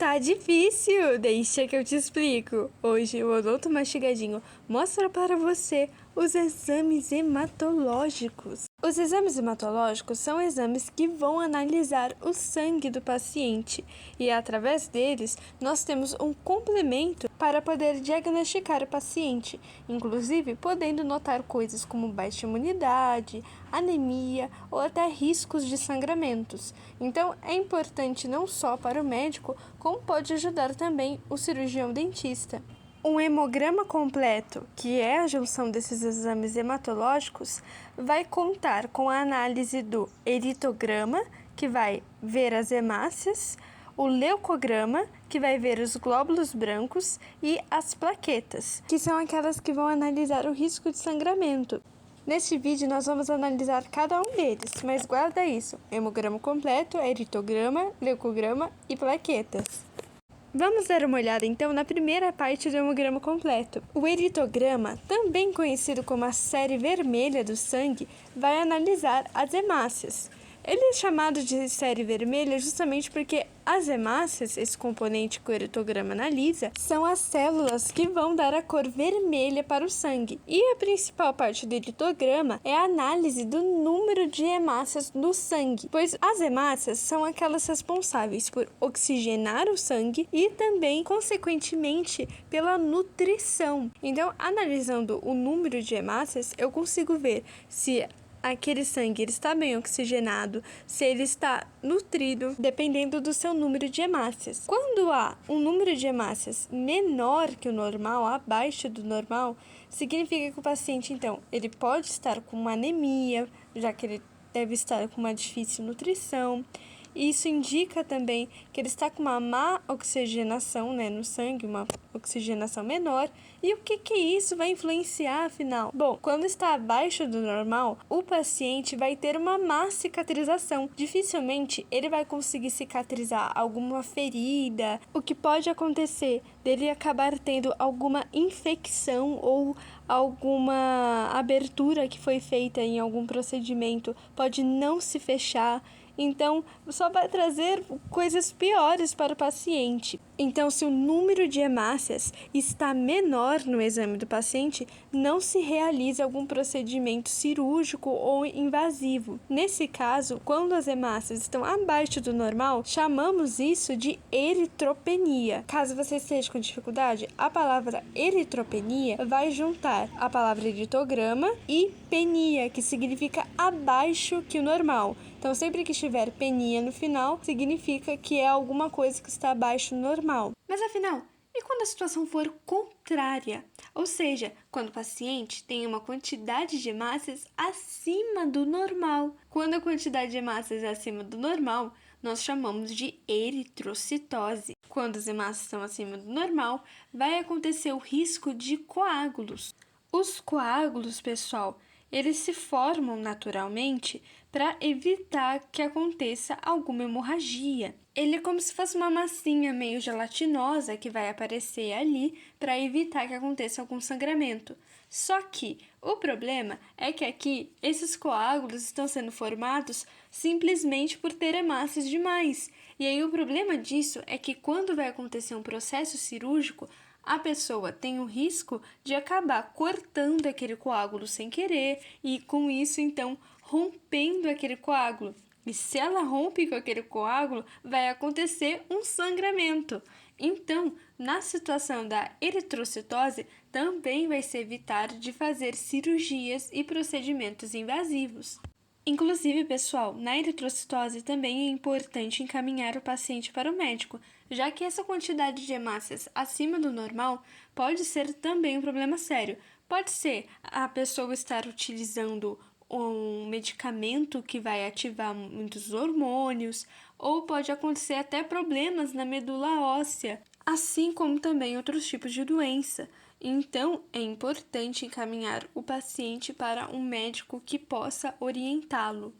Tá difícil, deixa que eu te explico. Hoje o Odonto Mastigadinho mostra para você os exames hematológicos. Os exames hematológicos são exames que vão analisar o sangue do paciente e, através deles, nós temos um complemento para poder diagnosticar o paciente, inclusive podendo notar coisas como baixa imunidade, anemia ou até riscos de sangramentos. Então, é importante não só para o médico, como pode ajudar também o cirurgião dentista. Um hemograma completo, que é a junção desses exames hematológicos, vai contar com a análise do eritograma, que vai ver as hemácias, o leucograma, que vai ver os glóbulos brancos, e as plaquetas, que são aquelas que vão analisar o risco de sangramento. Neste vídeo nós vamos analisar cada um deles, mas guarda isso: hemograma completo, eritograma, leucograma e plaquetas. Vamos dar uma olhada então na primeira parte do hemograma completo. O eritograma, também conhecido como a série vermelha do sangue, vai analisar as hemácias. Ele é chamado de série vermelha justamente porque as hemácias, esse componente que o eritograma analisa, são as células que vão dar a cor vermelha para o sangue. E a principal parte do eritograma é a análise do número de hemácias no sangue, pois as hemácias são aquelas responsáveis por oxigenar o sangue e também, consequentemente, pela nutrição. Então, analisando o número de hemácias, eu consigo ver se aquele sangue ele está bem oxigenado, se ele está nutrido, dependendo do seu número de hemácias. Quando há um número de hemácias menor que o normal, abaixo do normal, significa que o paciente, então, ele pode estar com uma anemia, já que ele deve estar com uma difícil nutrição. Isso indica também que ele está com uma má oxigenação, no sangue, uma oxigenação menor. E o que isso vai influenciar, afinal? Bom, quando está abaixo do normal, o paciente vai ter uma má cicatrização. Dificilmente ele vai conseguir cicatrizar alguma ferida. O que pode acontecer dele acabar tendo alguma infecção ou alguma abertura que foi feita em algum procedimento pode não se fechar. Então, só vai trazer coisas piores para o paciente. Então, se o número de hemácias está menor no exame do paciente, não se realiza algum procedimento cirúrgico ou invasivo. Nesse caso, quando as hemácias estão abaixo do normal, chamamos isso de eritropenia. Caso você esteja com dificuldade, a palavra eritropenia vai juntar a palavra eritograma e penia, que significa abaixo que o normal. Então, sempre que estiver penia no final, significa que é alguma coisa que está abaixo do normal. Mas afinal, e quando a situação for contrária? Ou seja, quando o paciente tem uma quantidade de hemácias acima do normal. Quando a quantidade de hemácias é acima do normal, nós chamamos de eritrocitose. Quando as hemácias estão acima do normal, vai acontecer o risco de coágulos. Os coágulos, pessoal, eles se formam naturalmente para evitar que aconteça alguma hemorragia. Ele é como se fosse uma massinha meio gelatinosa que vai aparecer ali para evitar que aconteça algum sangramento. Só que o problema é que aqui esses coágulos estão sendo formados simplesmente por ter hemácias demais. E aí o problema disso é que quando vai acontecer um processo cirúrgico, a pessoa tem o risco de acabar cortando aquele coágulo sem querer e, com isso, então, rompendo aquele coágulo. E se ela rompe com aquele coágulo, vai acontecer um sangramento. Então, na situação da eritrocitose, também vai se evitar de fazer cirurgias e procedimentos invasivos. Inclusive, pessoal, na eritrocitose também é importante encaminhar o paciente para o médico, já que essa quantidade de hemácias acima do normal pode ser também um problema sério. Pode ser a pessoa estar utilizando um medicamento que vai ativar muitos hormônios, ou pode acontecer até problemas na medula óssea, assim como também outros tipos de doença. Então, é importante encaminhar o paciente para um médico que possa orientá-lo.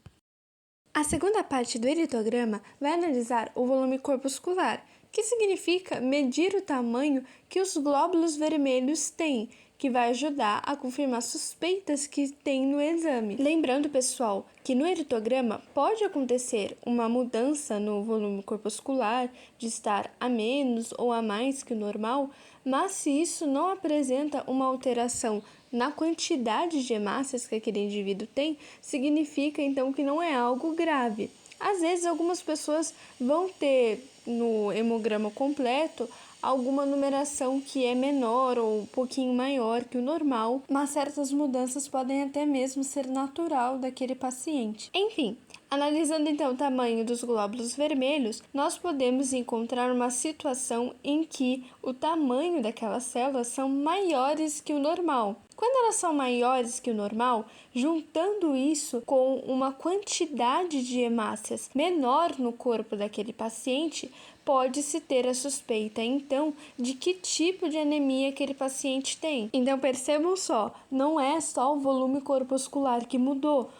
A segunda parte do eritograma vai analisar o volume corpuscular, que significa medir o tamanho que os glóbulos vermelhos têm, que vai ajudar a confirmar suspeitas que tem no exame. Lembrando, pessoal, que no eritograma pode acontecer uma mudança no volume corpuscular, de estar a menos ou a mais que o normal, mas se isso não apresenta uma alteração na quantidade de hemácias que aquele indivíduo tem, significa então que não é algo grave. Às vezes, algumas pessoas vão ter no hemograma completo alguma numeração que é menor ou um pouquinho maior que o normal, mas certas mudanças podem até mesmo ser natural daquele paciente. Enfim, analisando então o tamanho dos glóbulos vermelhos, nós podemos encontrar uma situação em que o tamanho daquelas células são maiores que o normal. Quando elas são maiores que o normal, juntando isso com uma quantidade de hemácias menor no corpo daquele paciente, pode-se ter a suspeita, então, de que tipo de anemia aquele paciente tem. Então, percebam só, não é só o volume corpuscular que mudou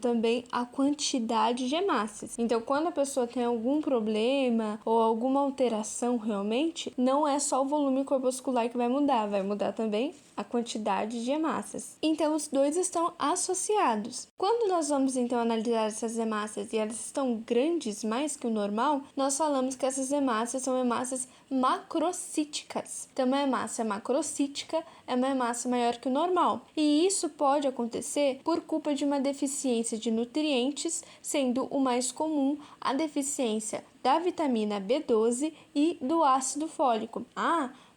também a quantidade de hemácias. Então, quando a pessoa tem algum problema ou alguma alteração realmente, não é só o volume corpuscular que vai mudar também a quantidade de hemácias. Então, os dois estão associados. Quando nós vamos, então, analisar essas hemácias e elas estão grandes, mais que o normal, nós falamos que essas hemácias são hemácias macrocíticas. Então, uma hemácia macrocítica é uma hemácia maior que o normal. E isso pode acontecer por culpa de uma deficiência de nutrientes, sendo o mais comum a deficiência da vitamina B12 e do ácido fólico.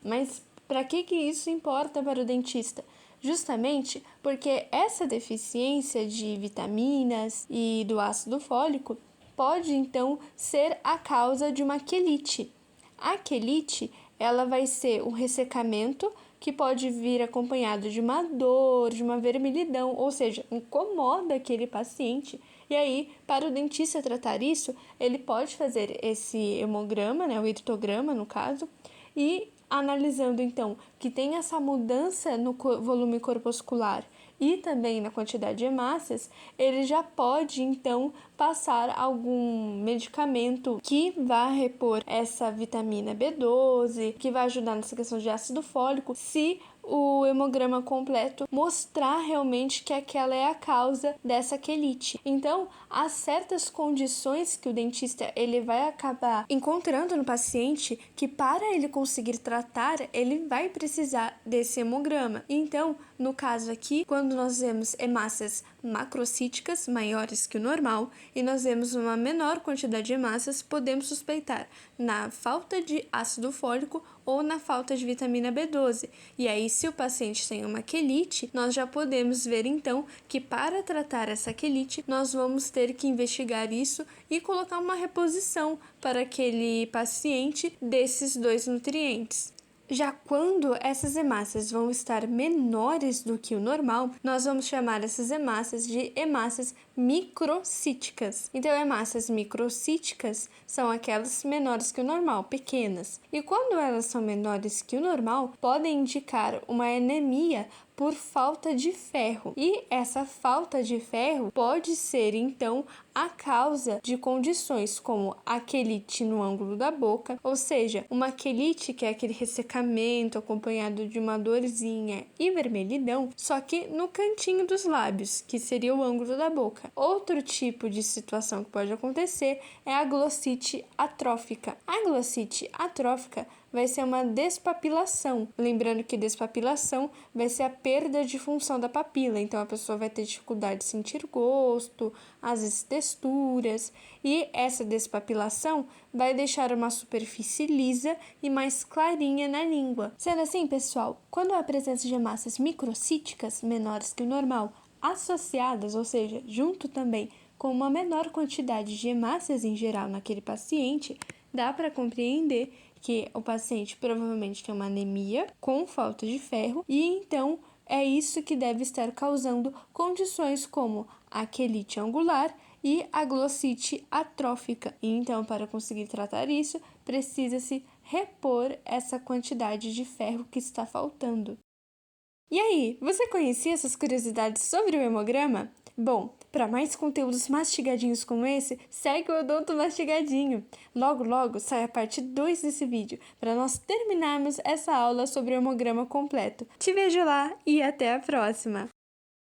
Mas para que isso importa para o dentista? Justamente porque essa deficiência de vitaminas e do ácido fólico pode então ser a causa de uma quelite. A quelite, ela vai ser um ressecamento que pode vir acompanhado de uma dor, de uma vermelhidão, ou seja, incomoda aquele paciente. E aí, para o dentista tratar isso, ele pode fazer esse hemograma, o eritograma no caso, e analisando então que tem essa mudança no volume corpuscular e também na quantidade de hemácias, ele já pode então passar algum medicamento que vá repor essa vitamina B12, que vai ajudar nessa questão de ácido fólico, se o hemograma completo mostrar realmente que aquela é a causa dessa quelite. Então, há certas condições que o dentista ele vai acabar encontrando no paciente que para ele conseguir tratar, ele vai precisar desse hemograma. Então, no caso aqui, quando nós vemos hemácias macrocíticas maiores que o normal e nós vemos uma menor quantidade de hemácias, podemos suspeitar na falta de ácido fólico ou na falta de vitamina B12. E aí, se o paciente tem uma quelite, nós já podemos ver então que para tratar essa quelite, nós vamos ter que investigar isso e colocar uma reposição para aquele paciente desses dois nutrientes. Já quando essas hemácias vão estar menores do que o normal, nós vamos chamar essas hemácias de hemácias microcíticas. Então, hemácias microcíticas são aquelas menores que o normal, pequenas. E quando elas são menores que o normal, podem indicar uma anemia por falta de ferro. E essa falta de ferro pode ser, então, a causa de condições como a quelite no ângulo da boca, ou seja, uma quelite que é aquele ressecamento acompanhado de uma dorzinha e vermelhidão, só que no cantinho dos lábios, que seria o ângulo da boca. Outro tipo de situação que pode acontecer é a glossite atrófica. A glossite atrófica vai ser uma despapilação. Lembrando que despapilação vai ser a perda de função da papila. Então, a pessoa vai ter dificuldade de sentir gosto, às vezes texturas. E essa despapilação vai deixar uma superfície lisa e mais clarinha na língua. Sendo assim, pessoal, quando há a presença de hemácias microcíticas menores que o normal, associadas, ou seja, junto também com uma menor quantidade de hemácias em geral naquele paciente, dá para compreender que o paciente provavelmente tem uma anemia com falta de ferro e então é isso que deve estar causando condições como a quelite angular e a glossite atrófica. E então, para conseguir tratar isso, precisa-se repor essa quantidade de ferro que está faltando. E aí, você conhecia essas curiosidades sobre o hemograma? Bom, Para mais conteúdos mastigadinhos como esse, segue o Odonto Mastigadinho. Logo, logo sai a parte 2 desse vídeo, para nós terminarmos essa aula sobre o hemograma completo. Te vejo lá e até a próxima!